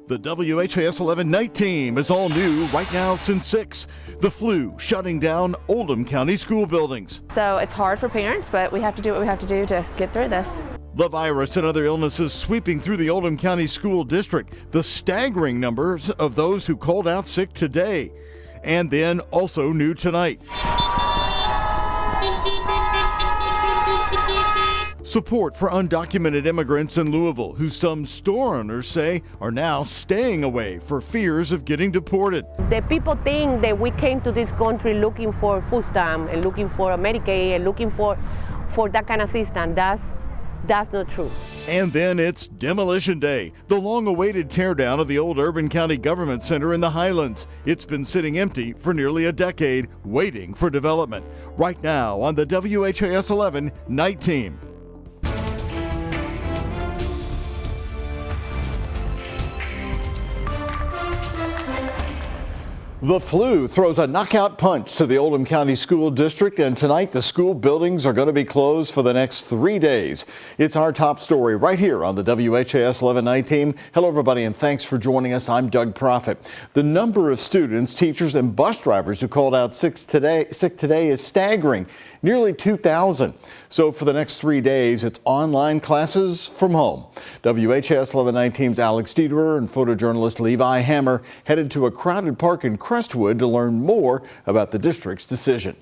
The WHAS11 night team is all new right now since 6. The flu shutting down Oldham County school buildings. So it's hard for parents, but we have to do what we have to do to get through this. The virus and other illnesses sweeping through the Oldham County School District. The staggering numbers of those who called out sick today. And then also new tonight. Support for undocumented immigrants in Louisville, who some store owners say are now staying away for fears of getting deported. The people think that we came to this country looking for food stamp and looking for Medicaid and looking for that kind of system. That's not true. And then it's Demolition Day, the long-awaited teardown of the old Urban County Government Center in the Highlands. It's been sitting empty for nearly a decade, waiting for development. Right now on the WHAS11 night team. The flu throws a knockout punch to the Oldham County School District, and tonight the school buildings are going to be closed for the next 3 days. It's our top story right here on the WHAS 11 night team. Hello, everybody, and thanks for joining us. I'm Doug Proffitt. The number of students, teachers, and bus drivers who called out sick today is staggering, nearly 2,000. So for the next 3 days, it's online classes from home. WHAS 11 night team's Alex Dieterer and photojournalist Levi Hammer headed to a crowded park in Crestwood to learn more about the district's decision.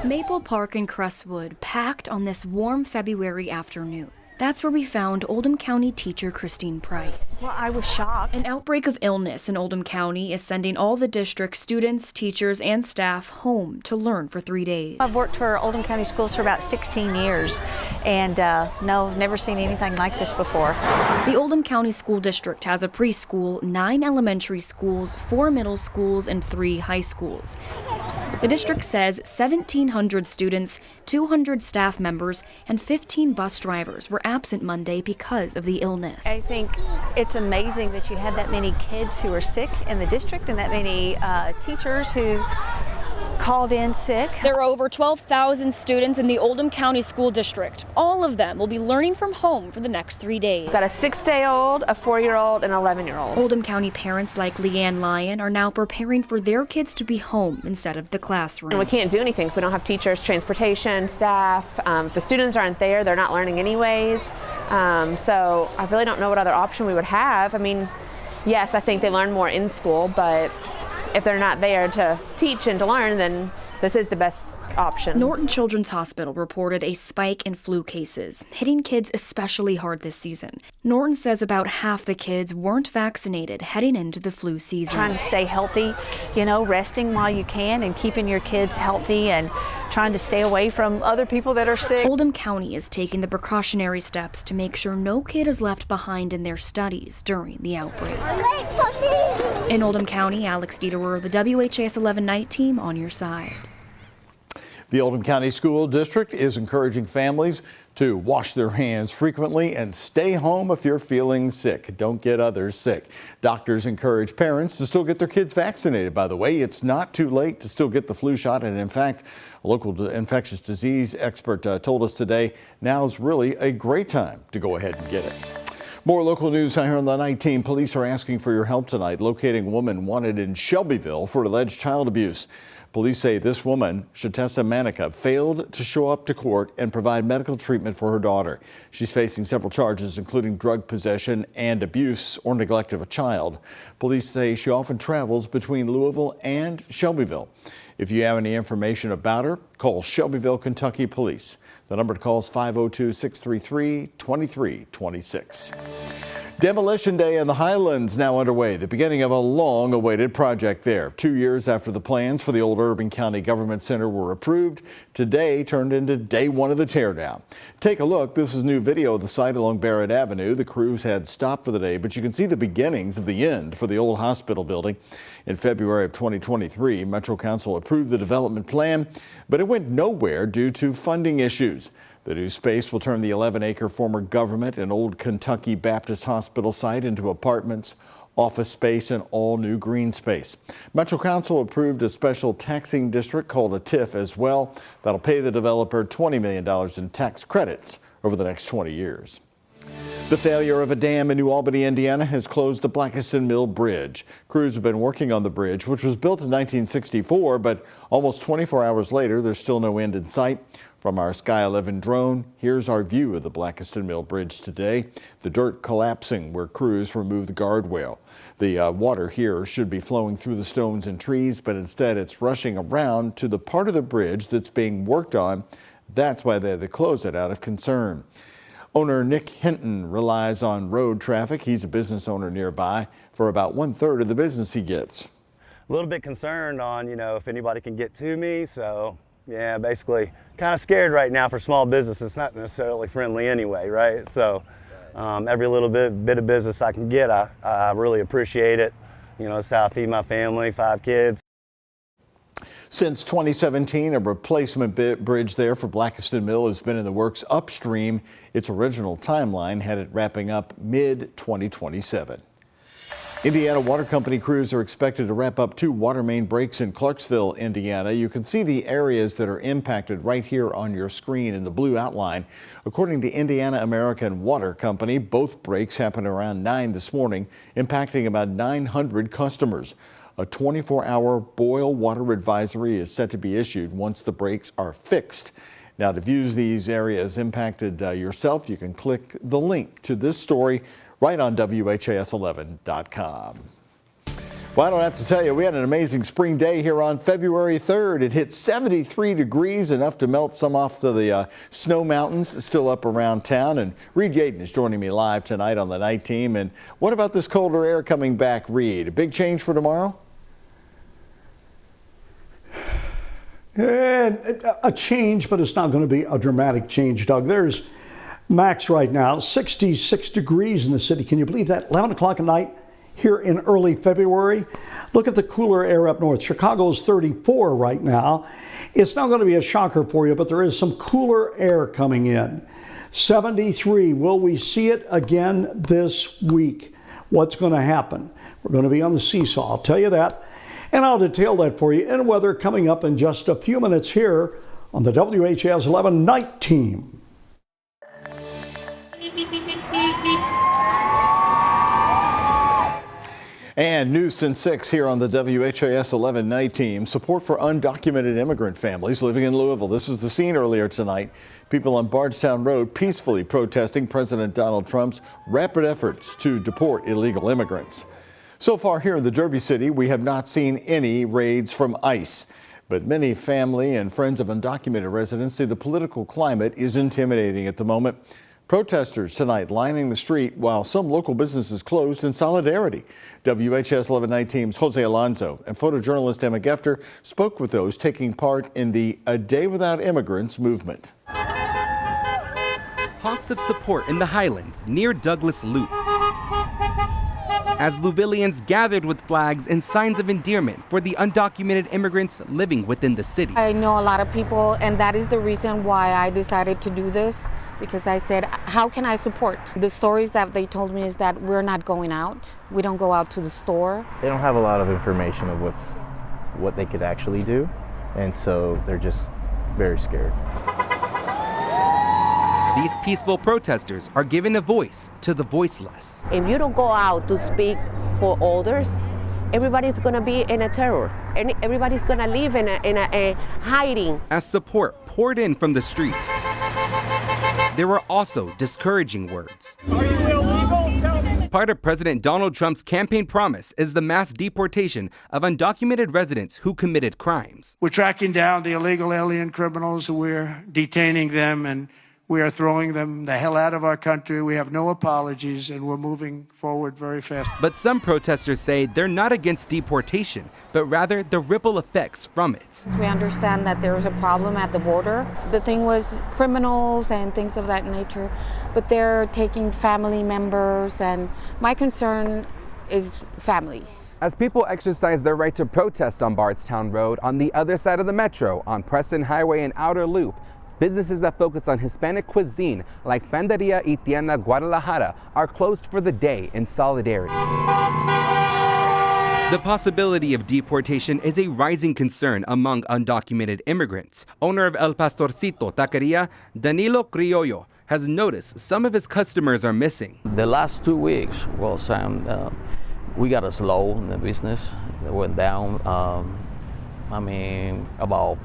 Maple Park in Crestwood, packed on this warm February afternoon. That's where we found Oldham County teacher Christine Price. Well, I was shocked. An outbreak of illness in Oldham County is sending all the district's students, teachers, and staff home to learn for 3 days. I've worked for Oldham County Schools for about 16 years, and no, never seen anything like this before. The Oldham County School District has a preschool, 9 elementary schools, 4 middle schools, and 3 high schools. The district says 1,700 students, 200 staff members, and 15 bus drivers were absent Monday because of the illness. I think it's amazing that you had that many kids who are sick in the district and that many teachers who called in sick. There are over 12,000 students in the Oldham County School District. All of them will be learning from home for the next 3 days. We've got a 6-day-old, a 4-year-old, and an 11-year-old. Oldham County parents like Leanne Lyon are now preparing for their kids to be home instead of the classroom. And we can't do anything if we don't have teachers, transportation, staff. If the students aren't there, they're not learning anyways. So I really don't know what other option we would have. I mean, yes, I think they learn more in school, but if they're not there to teach and to learn, then this is the best option. Norton Children's Hospital reported a spike in flu cases, hitting kids especially hard this season. Norton says about half the kids weren't vaccinated heading into the flu season. Trying to stay healthy, resting while you can and keeping your kids healthy and trying to stay away from other people that are sick. Oldham County is taking the precautionary steps to make sure no kid is left behind in their studies during the outbreak. In Oldham County, Alex Dieterer, the WHAS 11 night team, on your side. The Oldham County School District is encouraging families to wash their hands frequently and stay home if you're feeling sick. Don't get others sick. Doctors encourage parents to still get their kids vaccinated. By the way, it's not too late to still get the flu shot. And in fact, a local infectious disease expert told us today, now's really a great time to go ahead and get it. More local news here on the night team. Police are asking for your help tonight locating a woman wanted in Shelbyville for alleged child abuse. Police say this woman, Shatessa Manica, failed to show up to court and provide medical treatment for her daughter. She's facing several charges, including drug possession and abuse or neglect of a child. Police say she often travels between Louisville and Shelbyville. If you have any information about her, call Shelbyville, Kentucky Police. The number to call is 502-633-2326. Demolition Day in the Highlands now underway, the beginning of a long-awaited project there. 2 years after the plans for the old Urban County Government Center were approved, today turned into day one of the teardown. Take a look. This is new video of the site along Barrett Avenue. The crews had stopped for the day, but you can see the beginnings of the end for the old hospital building. In February of 2023, Metro Council approved the development plan, but it went nowhere due to funding issues. The new space will turn the 11-acre former government and Old Kentucky Baptist Hospital site into apartments, office space, and all new green space. Metro Council approved a special taxing district called a TIF as well. That'll pay the developer $20 million in tax credits over the next 20 years. The failure of a dam in New Albany, Indiana has closed the Blackiston Mill Bridge. Crews have been working on the bridge, which was built in 1964, but almost 24 hours later, there's still no end in sight. From our Sky 11 drone, here's our view of the Blackiston Mill Bridge today. The dirt collapsing where crews remove the guardrail. The water here should be flowing through the stones and trees, but instead it's rushing around to the part of the bridge that's being worked on. That's why they had to close it out of concern. Owner Nick Hinton relies on road traffic. He's a business owner nearby for about 1/3 of the business he gets. A little bit concerned on, if anybody can get to me. So yeah, basically kind of scared right now for small business. It's not necessarily friendly anyway, right? So every little bit of business I can get, I really appreciate it. It's how I feed my family, 5 kids. Since 2017, a replacement bridge there for Blackiston Mill has been in the works upstream. Its original timeline had it wrapping up mid-2027. Indiana Water Company crews are expected to wrap up 2 water main breaks in Clarksville, Indiana. You can see the areas that are impacted right here on your screen in the blue outline. According to Indiana American Water Company, both breaks happened around 9 this morning, impacting about 900 customers. A 24-hour boil water advisory is set to be issued once the breaks are fixed. Now, to view these areas impacted yourself, you can click the link to this story right on WHAS11.com. Well, I don't have to tell you, we had an amazing spring day here on February 3rd. It hit 73 degrees, enough to melt some off to the snow mountains still up around town. And Reed Yaden is joining me live tonight on the night team. And what about this colder air coming back, Reed? A big change for tomorrow? A change, but it's not going to be a dramatic change, Doug. There's max right now, 66 degrees in the city. Can you believe that? 11 o'clock at night here in early February. Look at the cooler air up north. Chicago's 34 right now. It's not going to be a shocker for you, but there is some cooler air coming in. 73. Will we see it again this week? What's going to happen? We're going to be on the seesaw, I'll tell you that. And I'll detail that for you in weather coming up in just a few minutes here on the WHAS 11 Night Team. And news since 6 here on the WHAS 11 Night Team. Support for undocumented immigrant families living in Louisville. This is the scene earlier tonight. People on Bardstown Road peacefully protesting President Donald Trump's rapid efforts to deport illegal immigrants. So far here in the Derby City, we have not seen any raids from ICE. But many family and friends of undocumented residents say the political climate is intimidating at the moment. Protesters tonight lining the street while some local businesses closed in solidarity. WHAS 11 Night Team's Jose Alonso and photojournalist Emma Gefter spoke with those taking part in the A Day Without Immigrants movement. Hawks of support in the Highlands near Douglas Loop, as Louisvillians gathered with flags and signs of endearment for the undocumented immigrants living within the city. I know a lot of people, and that is the reason why I decided to do this, because I said, how can I support? The stories that they told me is that we're not going out. We don't go out to the store. They don't have a lot of information of what they could actually do, and so they're just very scared. These peaceful protesters are giving a voice to the voiceless. If you don't go out to speak for others, everybody's going to be in a terror, and everybody's going to live in a hiding. As support poured in from the street, there were also discouraging words. Are you illegal? Part of President Donald Trump's campaign promise is the mass deportation of undocumented residents who committed crimes. We're tracking down the illegal alien criminals, we're detaining them, and we are throwing them the hell out of our country. We have no apologies, and we're moving forward very fast. But some protesters say they're not against deportation, but rather the ripple effects from it. We understand that there's a problem at the border. The thing was criminals and things of that nature, but they're taking family members, and my concern is families. As people exercise their right to protest on Bardstown Road, on the other side of the metro, on Preston Highway and Outer Loop, businesses that focus on Hispanic cuisine, like Panderia y Tienda Guadalajara, are closed for the day in solidarity. The possibility of deportation is a rising concern among undocumented immigrants. Owner of El Pastorcito Taqueria, Danilo Criollo, has noticed some of his customers are missing. The last 2 weeks was we got a slow in the business. It went down, about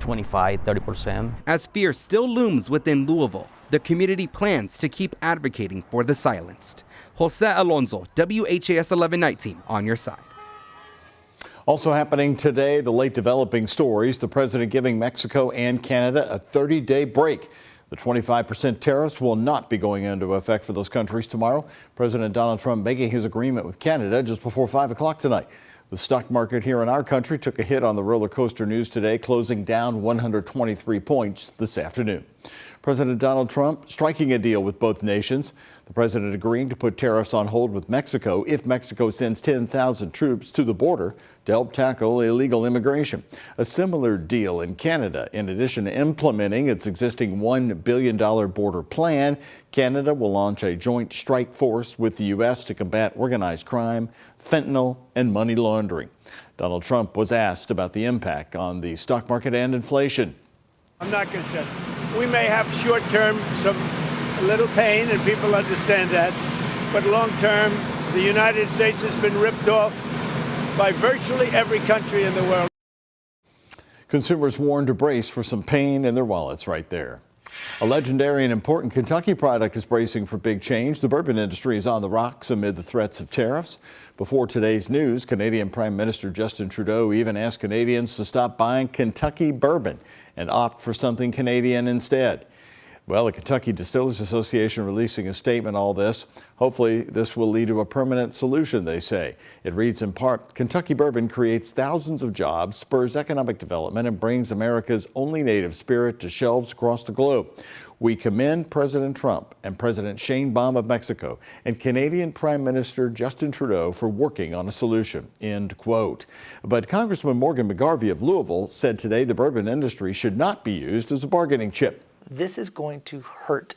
25–30%. As fear still looms within Louisville, the community plans to keep advocating for the silenced. Jose Alonso, WHAS11 Night Team, on your side. Also happening today, the late developing stories, the president giving Mexico and Canada a 30-day break. The 25% tariffs will not be going into effect for those countries tomorrow. President Donald Trump making his agreement with Canada just before 5 o'clock tonight. The stock market here in our country took a hit on the roller coaster news today, closing down 123 points this afternoon. President Donald Trump striking a deal with both nations. The president agreeing to put tariffs on hold with Mexico if Mexico sends 10,000 troops to the border to help tackle illegal immigration. A similar deal in Canada. In addition to implementing its existing $1 billion border plan, Canada will launch a joint strike force with the U.S. to combat organized crime, fentanyl, and money laundering. Donald Trump was asked about the impact on the stock market and inflation. I'm not concerned. We may have short-term a little pain, and people understand that. But long-term, the United States has been ripped off by virtually every country in the world. Consumers warned to brace for some pain in their wallets right there. A legendary and important Kentucky product is bracing for big change. The bourbon industry is on the rocks amid the threats of tariffs. Before today's news, Canadian Prime Minister Justin Trudeau even asked Canadians to stop buying Kentucky bourbon and opt for something Canadian instead. Well, the Kentucky Distillers Association releasing a statement, all this. Hopefully this will lead to a permanent solution, they say. It reads in part, Kentucky bourbon creates thousands of jobs, spurs economic development, and brings America's only native spirit to shelves across the globe. We commend President Trump and President Sheinbaum of Mexico and Canadian Prime Minister Justin Trudeau for working on a solution, end quote. But Congressman Morgan McGarvey of Louisville said today the bourbon industry should not be used as a bargaining chip. This is going to hurt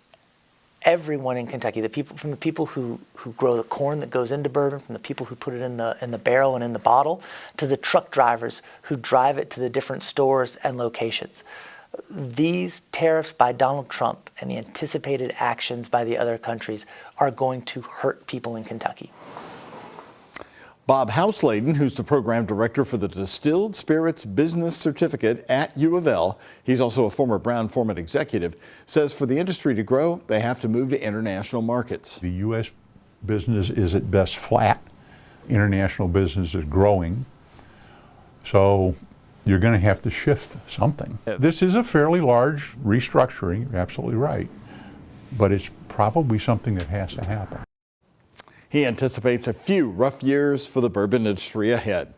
everyone in Kentucky, from the people who grow the corn that goes into bourbon, from the people who put it in the barrel and in the bottle, to the truck drivers who drive it to the different stores and locations. These tariffs by Donald Trump and the anticipated actions by the other countries are going to hurt people in Kentucky. Bob Houseladen, who's the program director for the Distilled Spirits Business Certificate at U of L, he's also a former Brown-Forman executive, says for the industry to grow, they have to move to international markets. The U.S. business is at best flat. International business is growing. So you're going to have to shift something. This is a fairly large restructuring, you're absolutely right, but it's probably something that has to happen. He anticipates a few rough years for the bourbon industry ahead.